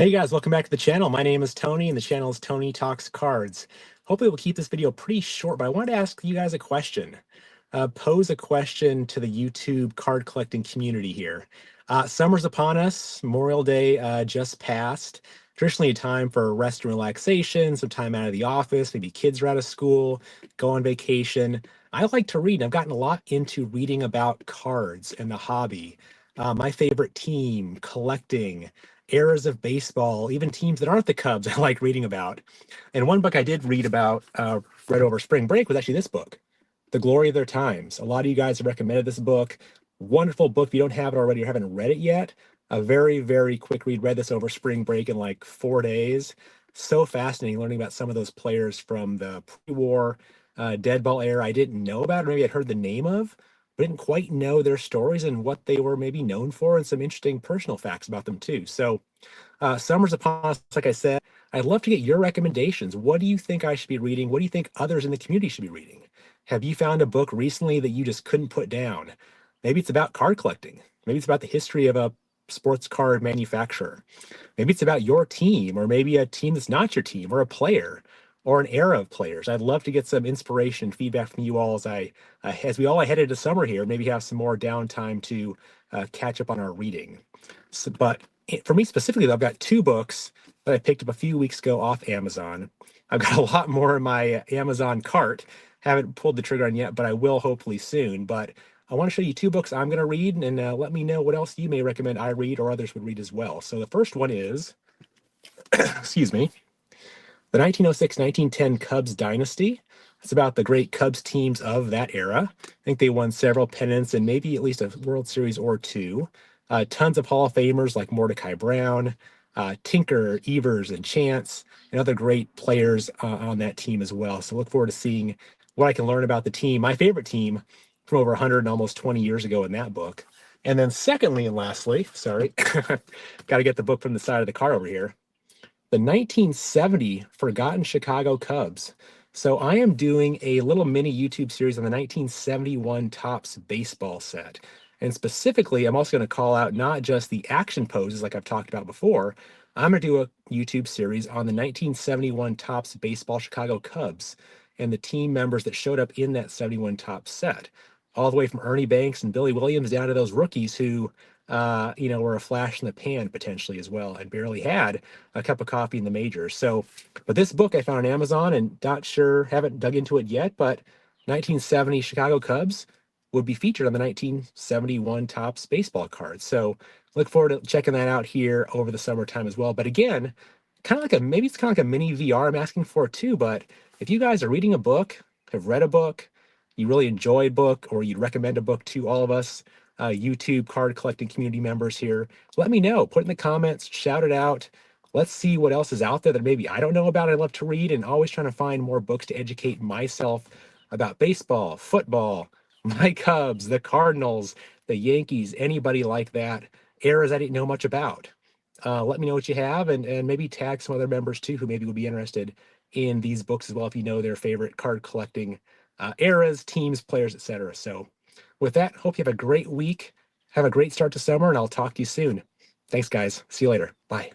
Hey guys, welcome back to the channel. My name is Tony and the channel is Tony Talks Cards. Hopefully we'll keep this video pretty short, but I wanted to ask you guys a question. Pose a question to the YouTube card collecting community here. Summer's upon us, Memorial Day just passed. Traditionally a time for rest and relaxation, some time out of the office, maybe kids are out of school, go on vacation. I like to read, and I've gotten a lot into reading about cards and the hobby. My favorite team, collecting, eras of baseball, even teams that aren't the Cubs, I like reading about. And one book I did read about right over spring break was actually this book, The Glory of Their Times. A lot of you guys have recommended this book. Wonderful book. If you don't have it already or haven't read it yet, a very, very quick read. Read this over spring break in like 4 days. So fascinating learning about some of those players from the pre-war dead ball era I didn't know about, or maybe I'd heard the name of, but didn't quite know their stories and what they were maybe known for, and some interesting personal facts about them too. So summer's upon us, like I said. I'd love to get your recommendations. What do you think I should be reading? What do you think others in the community should be reading? Have you found a book recently that you just couldn't put down? Maybe it's about card collecting. Maybe it's about the history of a sports card manufacturer. Maybe it's about your team, or maybe a team that's not your team, or a player, or an era of players. I'd love to get some inspiration, feedback from you all as we all head into summer here. Maybe have some more downtime to catch up on our reading. But for me specifically, though, I've got 2 books that I picked up a few weeks ago off Amazon. I've got a lot more in my Amazon cart. Haven't pulled the trigger on yet, but I will hopefully soon. But I want to show you 2 books I'm going to read, and let me know what else you may recommend I read or others would read as well. So the first one is, excuse me, the 1906-1910 Cubs Dynasty. It's about the great Cubs teams of that era. I think they won several pennants and maybe at least a World Series or 2. Tons of Hall of Famers like Mordecai Brown, Tinker, Evers, and Chance, and other great players on that team as well. So look forward to seeing what I can learn about the team, my favorite team from over 100 and almost 20 years ago in that book. And then secondly and lastly, sorry, got to get the book from the side of the car over here, the 1970 Forgotten Chicago Cubs. So I am doing a little mini YouTube series on the 1971 Topps baseball set. And specifically, I'm also going to call out not just the action poses like I've talked about before. I'm going to do a YouTube series on the 1971 Topps baseball Chicago Cubs and the team members that showed up in that 71 Topps set, all the way from Ernie Banks and Billy Williams down to those rookies who, were a flash in the pan potentially as well and barely had a cup of coffee in the majors. So, but this book I found on Amazon and not sure, haven't dug into it yet, but 1970 Chicago Cubs would be featured on the 1971 Topps baseball cards. So look forward to checking that out here over the summertime as well. But again, maybe it's kind of like a mini VR I'm asking for too. But if you guys are reading a book, have read a book, you really enjoy a book, or you'd recommend a book to all of us, YouTube card collecting community members here, let me know. Put in the comments, shout it out. Let's see what else is out there that maybe I don't know about. I'd love to read, and always trying to find more books to educate myself about baseball, football, my Cubs, the Cardinals, the Yankees, anybody like that, eras I didn't know much about. Let me know what you have, and maybe tag some other members too who maybe would be interested in these books as well if you know their favorite card collecting eras, teams, players, etc. So with that, hope you have a great week. Have a great start to summer, and I'll talk to you soon. Thanks, guys. See you later. Bye.